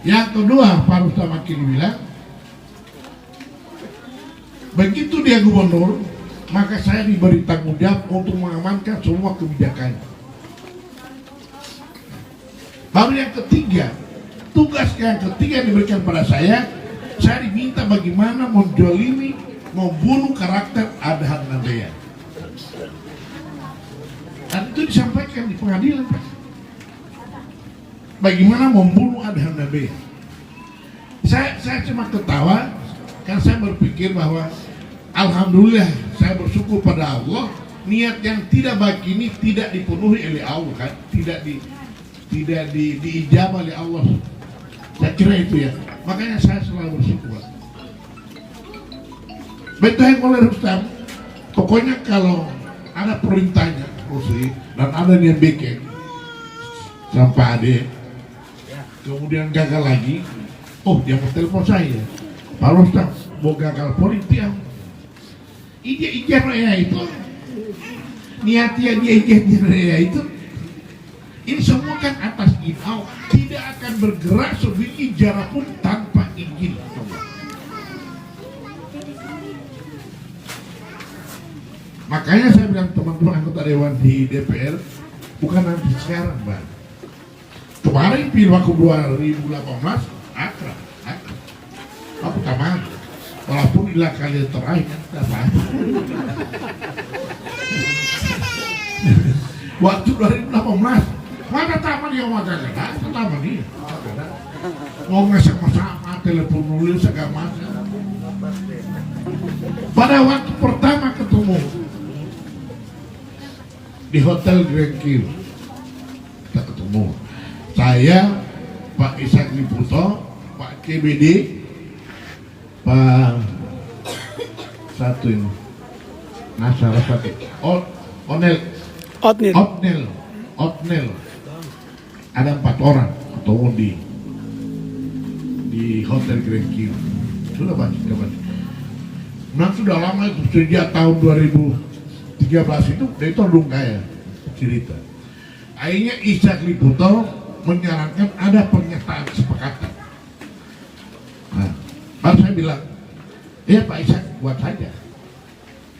Yang kedua, Pak Rustam Akhili bilang, begitu dia gubernur, maka saya diberi tanggung jawab untuk mengamankan semua kebijakan. Baru yang ketiga, tugas yang ketiga yang diberikan pada saya diminta bagaimana menjolimi, membunuh karakter Adhan Nabeya. Dan itu disampaikan di pengadilan, Pak. Bagaimana membunuh Adhan Nabeya. Saya cuma ketawa, karena saya berpikir bahwa alhamdulillah, saya bersyukur pada Allah, niat yang tidak baik ini tidak dipenuhi oleh Allah kan, tidak diijabah oleh Allah. Saya kira itu ya. Makanya saya selalu bersyukur. Betul oleh Rustam, pokoknya kalau ada perintahnya Rusli dan ada yang bikin sampai ada kemudian gagal lagi, oh dia mau telepon saya, Pak Rustam mau gagal politik. Ijab raya itu, niatnya dia ijab raya itu, ini semua kan atas izin, tidak akan bergerak sebiji jarak pun tanpa izin. Makanya saya bilang teman-teman anggota dewan di DPR, bukan nanti sekarang, Bang. Kemarin waktu 2018 akrab. Apa taman? Walaupun inilah kali terakhir, apa? Waktu 2018, mana taman yang ada? Taman ini. Mau ngasih-ngasih telepon nulis segala macam. Pada waktu pertama ketemu di Hotel Grand Q, kita ketemu. Saya, Pak Ishak Liputo, Pak KBD, Pak satu ini, salah satu, Otnel, ada 4 orang ketemu di Hotel Grand Q. Sudah baca. Nah sudah lama itu, sejak tahun 2013 itu, dia itu dong kaya cerita. Akhirnya Ishak Liputo menyarankan ada pernyataan kesepakatan. Nah, baru saya bilang, ya Pak Ishak buat saja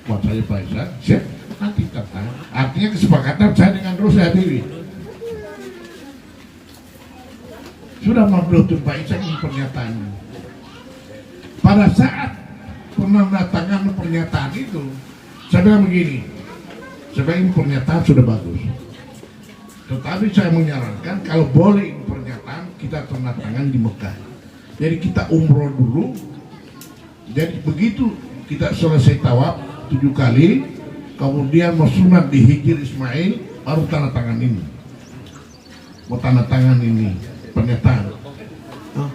Pak Ishak, siap nanti kata. Artinya kesepakatan saya dengan Rusli Habibie. Sudah membentuk Pak Ishak ini pernyataan. Pada saat penandatangan pernyataan itu, saya bilang begini, sebenarnya pernyataan sudah bagus. Tetapi saya menyarankan kalau boleh pernyataan kita tanda tangan di Mekah. Jadi kita umroh dulu. Jadi begitu kita selesai tawaf 7 kali, kemudian mau sunat di Hijr Ismail, baru tanda tangan ini. Mau tanda tangan ini pernyataan.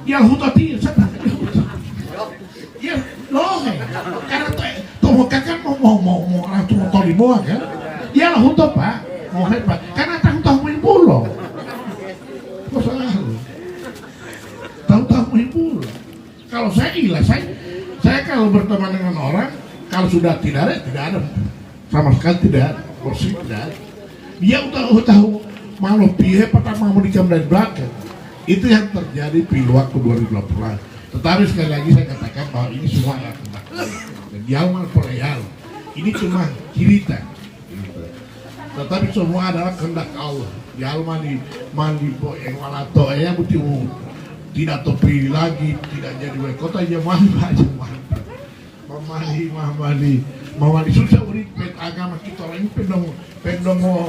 Ya hutati, saya ya loh, karena tuh Mekah kan mau orang tua tolimoa kan. Ya lah hutop Pak, mau hebat. Karena tahu main bola. Masalah. Tahu main bola. Kalau saya kalau berteman dengan orang, kalau sudah tidak ada sama sekali, tidak ada, bersih tidak ada. Dia udah tahu malu pihe pertama mau dikam dari belakang. Itu yang terjadi di waktu 2018. Tetapi sekali lagi saya katakan bahwa ini semua adalah kehendak Allah. Dan Jalman perayaan ini cuma cerita. Tetapi semua adalah kehendak Allah. Jalman di mandi po yang walato ya betul tidak terpilih lagi, tidak jadi wali kota aja mandi aja mandi susah urik pet agama kita orang ini pendong mau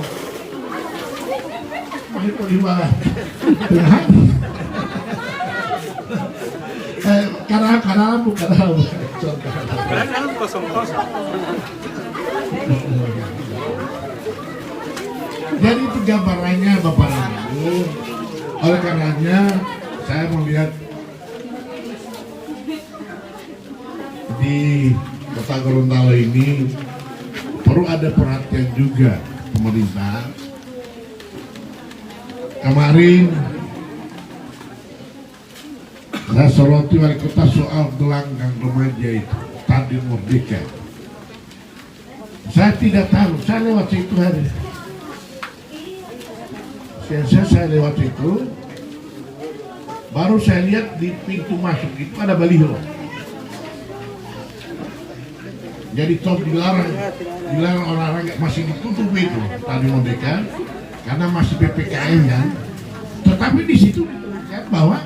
mandi poliwa karena kosong. Jadi itu gambarannya Bapak Ibu. Oleh karenanya saya melihat di Kota Gorontalo ini perlu ada perhatian juga pemerintah. Kemarin saya soroti wali kota soal gelanggang remaja itu Stadion Merdeka. Saya tidak tahu, saya lewat situ hari. Saya lewat situ, baru saya lihat di pintu masuk itu ada baliho. Jadi top dilarang olahraga, masih ditutup itu Stadion Merdeka karena masih PPKM kan. Tetapi di situ dituliskan bahwa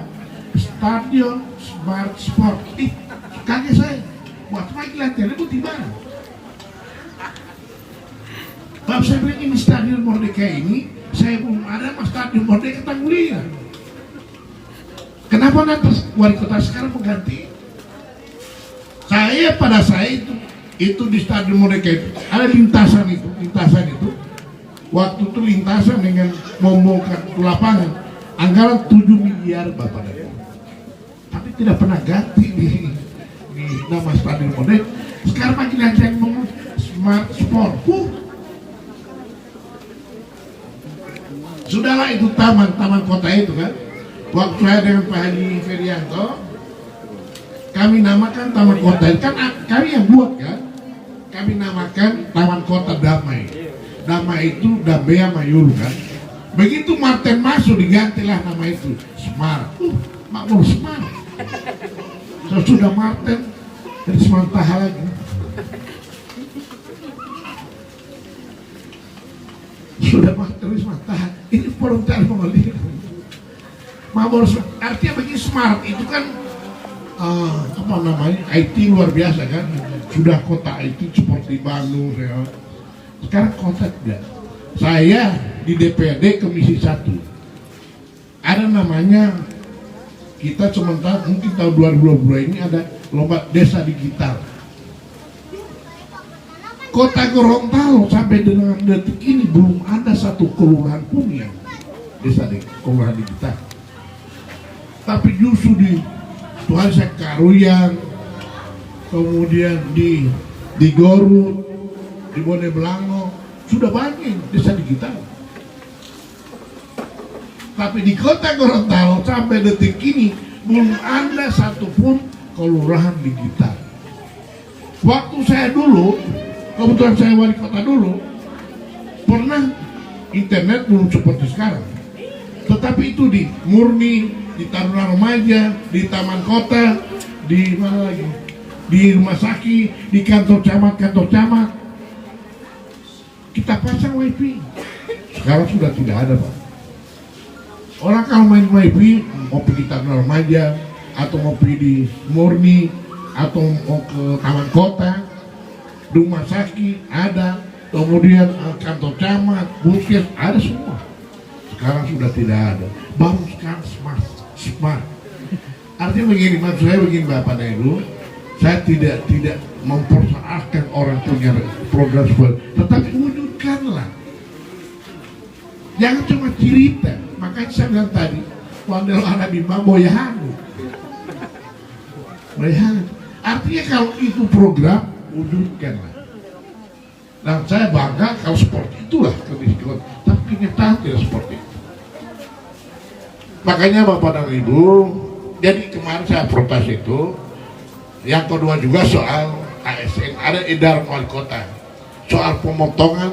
Stadion Smart Sport. Kaget saya, buat lagi latihan itu di mana? Kalau saya bilang ini Stadion Merdeka ini, saya belum ada mas Stadion Merdeka Tanggulian. Kenapa nanti wali kota sekarang mengganti? Pada saya itu di Stadion Merdeka itu ada lintasan itu. Waktu itu lintasan dengan membongkar lapangan anggaran 7 miliar Bapak dan Ibu. Tapi tidak pernah ganti di nama Stadion Merdeka. Sekarang makin ada yang ngomong Smart Sport. Sudahlah itu taman kota itu kan. Waktu saya dengan Pak Haji Ferianto, kami namakan taman kota itu kan kami yang buat kan. Kami namakan Taman Kota Damai. Damai itu Damai Mayur kan. Begitu Martin masuk digantilah nama itu Smart. Makmur Smart. Sudah Martin dari Semantaha lagi. Sudah Martin Semantaha. Ini volunteer pembeli. Makmur artinya bagi Smart itu kan apa namanya IT luar biasa kan. Sudah kota IT seperti Bandung ya. Sekarang kota tidak. Saya di DPRD Komisi 1 ada namanya, kita sementara mungkin tahun 2022 ini ada lomba desa digital. Kota Gorontalo sampai dengan detik ini belum ada satu kelurahan pun yang desa kelurahan digital. Tapi justru di Tuhan saya Karuyan, kemudian di Gorut, di Bone Belango sudah banyak desa digital. Tapi di kota Gorontalo sampai detik ini belum ada satupun kelurahan digital. Waktu saya dulu, kebetulan saya wali kota dulu, pernah internet belum seperti sekarang. Tetapi itu di Murni, di Taruna Remaja, di Taman Kota, di mana lagi? Di rumah sakit, di kantor camat. Kita pasang wifi. Sekarang sudah tidak ada, Pak. Orang kalau main wifi, mau pergi Taruna Remaja, atau mau pergi di Murni, atau mau ke Taman Kota, rumah sakit ada, kemudian kantor camat, puskes ada semua. Sekarang sudah tidak ada. Baru sekarang smart. Artinya begini, maksud saya begini Bapak dan Ibu, saya tidak mempersoalkan orang punya program seperti, tetapi wujudkanlah. Jangan cuma cerita. Makanya saya bilang tadi, Wandel Arabi Boyahanu. Artinya kalau itu program, wujudkanlah. Dan saya bangga kalau seperti itulah kondisi. Tapi kenyataan tidak seperti itu. Makanya Bapak dan Ibu, jadi kemarin saya protes itu. Yang kedua juga soal ASN, ada edaran wali kota soal pemotongan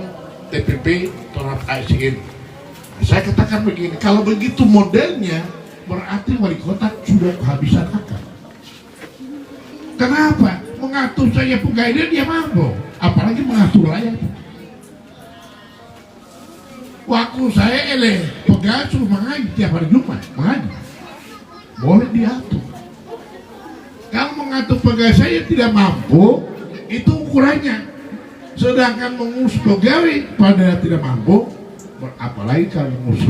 TPP terhadap ASN. Saya katakan begini, kalau begitu modelnya berarti wali kota sudah kehabisan akal. Kenapa? Mengatur saya pegawai dia mampu, apalagi mengatur rakyat. Waktu saya pegawai suruh mengaji tiap hari Jumat, mengaji. Boleh diatur. Kalau mengatur pegawai saya tidak mampu, itu ukurannya. Sedangkan mengurus pegawai pada tidak mampu, apalagi kalau mengurus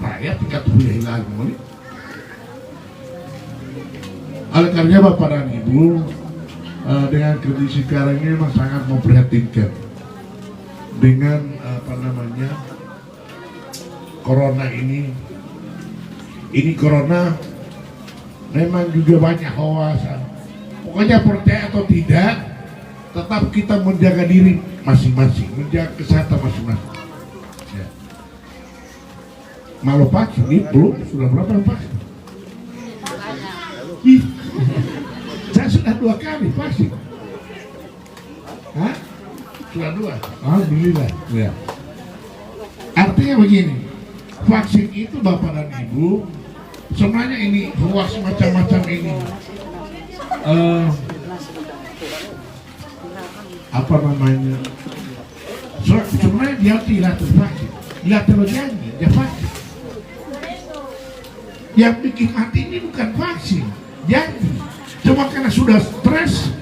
rakyat tingkat hilang mulai. Oleh karena Bapak dan Ibu, dengan kondisi sekarang ini memang sangat memprihatinkan dengan corona ini. Ini corona memang juga banyak hoax. Pokoknya percaya atau tidak, tetap kita menjaga diri masing-masing, menjaga kesehatan masing-masing. Ya. Malu vaksin ini belum, sudah berapa vaksin? Saya sudah 2 kali vaksin. Hah? Sudah 2? Alhamdulillah. Ya. Artinya begini, vaksin itu Bapak dan Ibu, sebenarnya ini hoax macam-macam ini. Apa namanya? Sebenarnya dia tidak tervaksin, dia terjanji, dia vaksin. Yang bikin mati ini bukan vaksin, janji. Cuma karena sudah stres,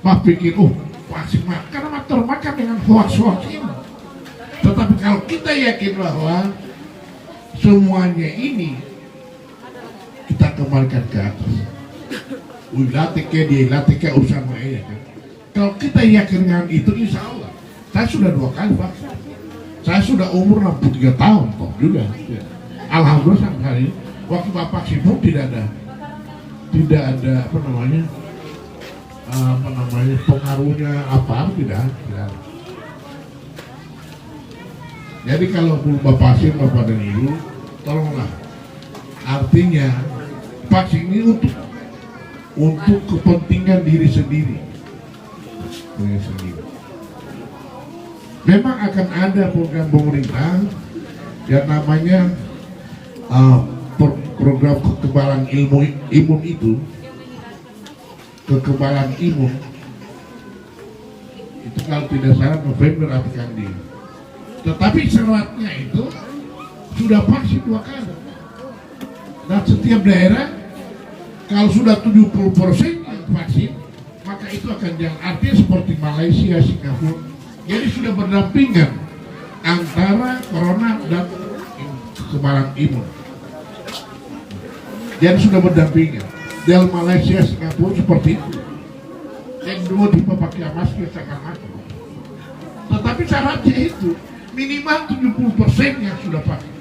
pikir, vaksin mah, karena termakan dengan hoax-hoax ini. Tetapi kalau kita yakin bahwa semuanya ini kita kembalikan ke atas. Latike usaha ya kan. Kalau kita yakin dengan itu, insya Allah. Saya sudah 2 kali vaksin. Saya sudah umur 63 tahun kok juga. Alhamdulillah sampai hari ini. Waktu Bapak sibuk tidak ada pengaruhnya apa tidak. Jadi kalau Bapak vaksin, Bapak dan Ibu, tolonglah. Artinya vaksin ini untuk kepentingan diri sendiri. Memang akan ada program pemerintah yang namanya program kekebalan imun itu, kekebalan imun itu kalau tidak salah November akan di. Tetapi syaratnya itu sudah vaksin 2 kali. Dan setiap daerah kalau sudah 70% yang vaksin, maka itu akan jalan. Artinya seperti Malaysia, Singapura. Jadi sudah berdampingan antara corona dan kekebalan imun. Jadi sudah berdampingan. Di Malaysia, Singapura seperti itu. Yang dua dipakai masker segala macam. Tetapi syaratnya itu minimal 70% yang sudah vaksin.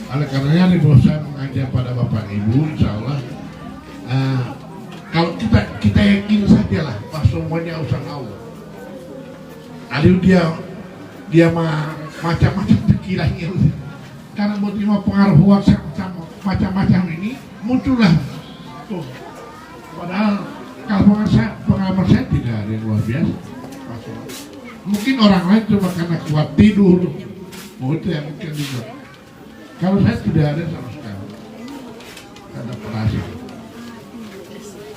Oleh karenanya saya mengajak pada Bapak Ibu, insya Allah kalau kita yakin sajalah bahwa semuanya urusan Allah. Lalu dia macam-macam pikirannya, karena mau terima pengaruh hoax macam-macam ini muncullah tuh. Padahal kalau pengalaman saya tidak ada yang luar biasa. Mungkin orang lain cuma karena kuat tidur, itu yang mungkin juga. Kalau saya tidak ada sama sekali, ada berhasil.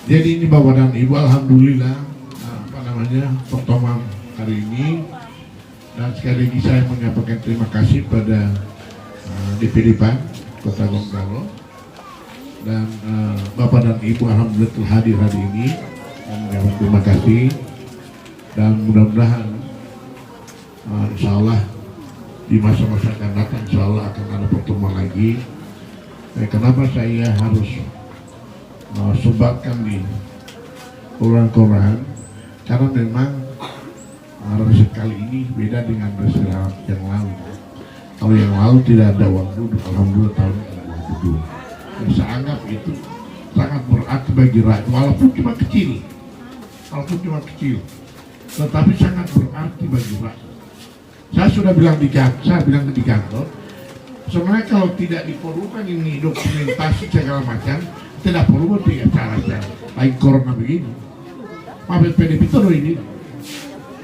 Jadi ini Bapak dan Ibu, alhamdulillah pertemuan hari ini, dan sekali lagi saya menyampaikan terima kasih pada DPD PAN Kota Gorontalo, dan Bapak dan Ibu alhamdulillah telah hadir hari ini, dan menyampaikan terima kasih, dan mudah-mudahan insya Allah di masa-masa akan datang insya Allah akan ada pertemuan lagi. Kenapa saya harus sebarkan di koran-koran? Karena memang riset kali ini beda dengan riset yang lalu. Kalau yang lalu tidak ada uang duduk, alhamdulillah tahun ini ada uang duduk. Saya anggap itu sangat berarti bagi rakyat, walaupun cuma kecil, tetapi sangat berarti bagi rakyat. Saya sudah bilang di kantor, sebenarnya kalau tidak diperlukan ini dokumentasi segala macam, tidak perlu berarti acara lain corona begini. Mabel PDP itu ini.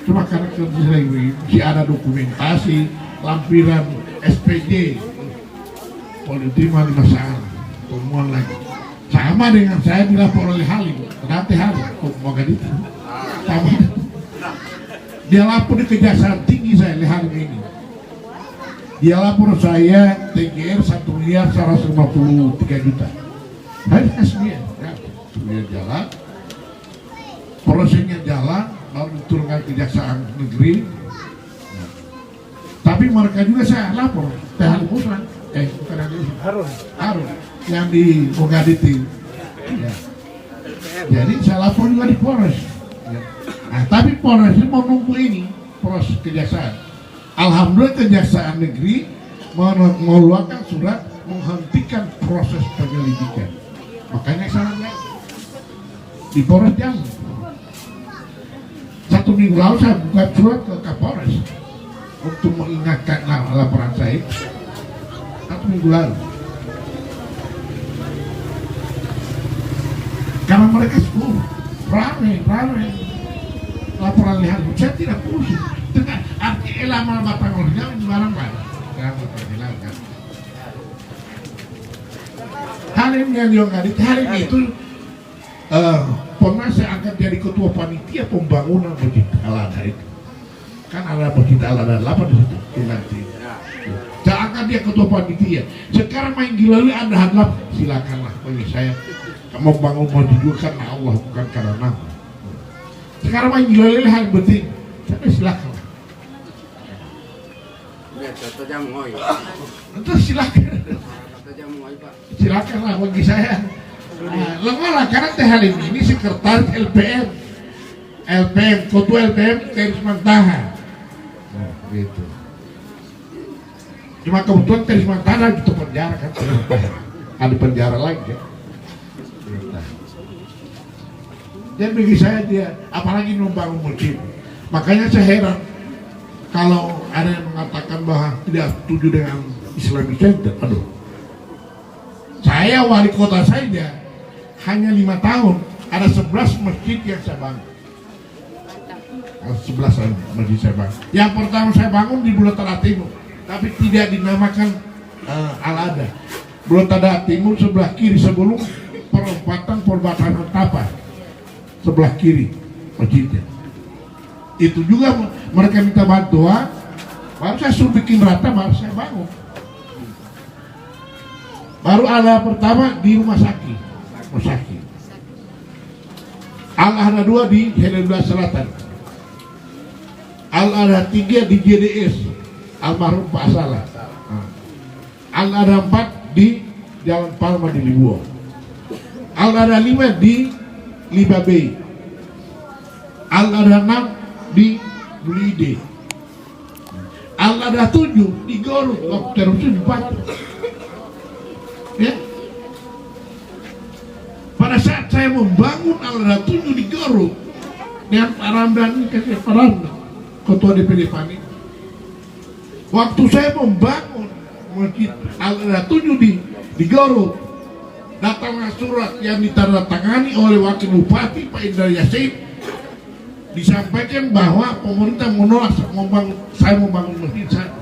Cuma karena kerja begini, si ada dokumentasi, lampiran SPJ, politik mah masalah, temuan lagi. Sama dengan saya dilapor oleh Halim, nanti Halim, mau gadit, sama. Dia lapor di Kejaksaan Tinggi saya lihat ini. Dia lapor saya TGR 1.153 juta. Hari kasih dia jalan, prosesnya jalan, lalu diturunkan Kejaksaan Negeri. Tapi mereka juga saya lapor, Teh Halim Usman, bukan Harun, yang di Mogaditi. Ya. Jadi saya lapor juga di Polres. Ya. Nah, tapi Polres ini mau nunggu ini proses kejaksaan. Alhamdulillah Kejaksaan Negeri mengeluarkan surat menghentikan proses penyelidikan. Makanya saya lihat di Polres jalan. 1 minggu lalu saya buka surat ke Kapolres untuk mengingatkan laporan saya. 1 minggu lalu. Karena mereka sepuluh ramai laporan lihat, saya tidak pusing dengan arti lama batang orangnya barang-barang kan. Halim yang Gadit, Halim itu pernah saya angkat jadi ketua panitia pembangunan Masjid Al-Adha itu. Kan ada Masjid Al-Adha 8 di situ nanti. Saya angkat dia ketua panitia. Sekarang main gila ada hadap, silakanlah bagi saya. Mau bangun masjid juga karena Allah, bukan karena nama. Sekarang main gila hal penting, tapi silakan. Itu silakan. Silakanlah bagi saya. Lemah lah karena Teh Halim ini sekretaris LPM, ketua LPM Teris Mantaha. Nah, gitu. Cuma kebetulan Teris Mantaha itu penjara kan, ada penjara lagi ya. Dan bagi saya dia, apalagi membangun masjid. Makanya saya heran kalau ada yang mengatakan bahwa tidak setuju dengan Islamic Center. Aduh, saya wali kota saja hanya 5 tahun ada 11 masjid yang saya bangun. 11 masjid saya bangun. Yang pertama saya bangun di Bulutara Timur, tapi tidak dinamakan Al-Adha. Bulutara Timur sebelah kiri sebelum perempatan perbatasan Tapas. Sebelah kiri masjidnya. Itu juga mereka minta bantuan, baru saya suruh bikin rata, baru saya bangun. Baru ada pertama di rumah sakit, Al-Adha 2 di Helena Selatan, Al-Adha 3 di JDS almarhum Pak Salah, Al-Adha 4 di Jalan Palma di Libuo, Al-Adha 5 di Libabe, Al-Adha 6 di Bulide, Al-Adha 7 di Garut, terusnya di Batu. Ya. Pada saat saya membangun Al-Adha 7 di Garut dengan Pak Ramdan ini, Pak Ramdan, Ketua DPD PANI, waktu saya membangun masjid Al-Adha 7 di Garut, datanglah surat yang ditandatangani oleh Wakil Bupati Pak Indra Yasin, disampaikan bahwa pemerintah menolak saya membangun masjid saya.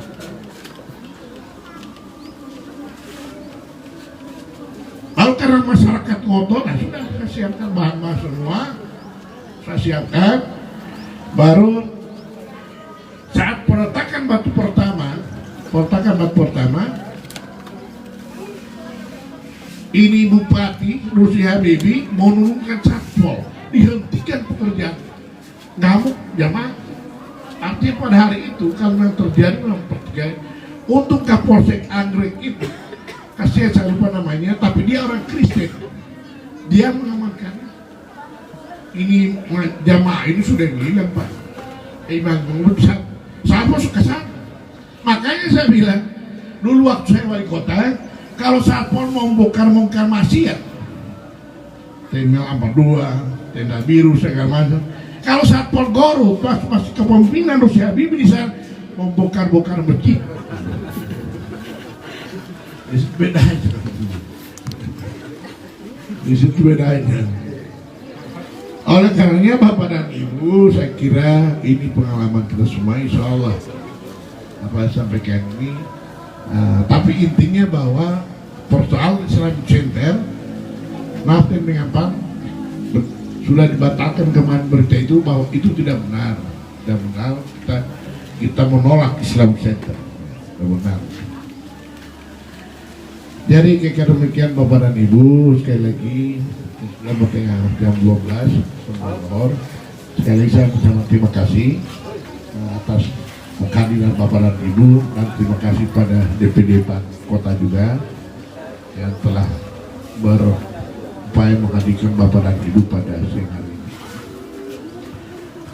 Lalu karena masyarakat ngotot, sudah saya siapkan bahan-bahan semua, saya siapkan, baru saat peletakan batu pertama, ini Bupati Rusli Habibie mau menurunkan satpol, dihentikan pekerjaan, ngamuk jamaah. Artinya pada hari itu kalau yang terjadi untuk Kapolsek Anggrek itu, kasihan saya lupa namanya, tapi dia orang Kristen, dia mengamankan. Ini jamaah ini sudah hilang Pak. Imam menurut saya masuk ke sana. Makanya saya bilang dulu waktu saya wali kota, kalau satpol mau bongkar maksiat, tenda 42, tenda biru segala macam. Kalau satpol Garut masih kepemimpinan Rusli Habibie di sana mau bongkar masjid. Beda aja. Di situ bedanya. Oleh karenanya Bapak dan Ibu, saya kira ini pengalaman kita semua, insya Allah apa yang sampaikan ini. Tapi intinya bahwa persoalan Islamic Center, maaf dan mengapa sudah dibatalkan kemarin berita itu bahwa itu tidak benar, kita menolak Islamic Center, tidak benar. Jadi kira demikian Bapak dan Ibu, sekali lagi sudah bertengah jam 12 semua. Sekali lagi saya mengucapkan terima kasih atas kehadiran Bapak dan Ibu, dan terima kasih pada DPD Kota juga yang telah berupaya menghadirkan Bapak dan Ibu pada siang hari ini.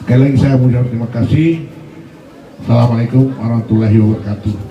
Sekali lagi saya mengucapkan terima kasih. Assalamualaikum warahmatullahi wabarakatuh.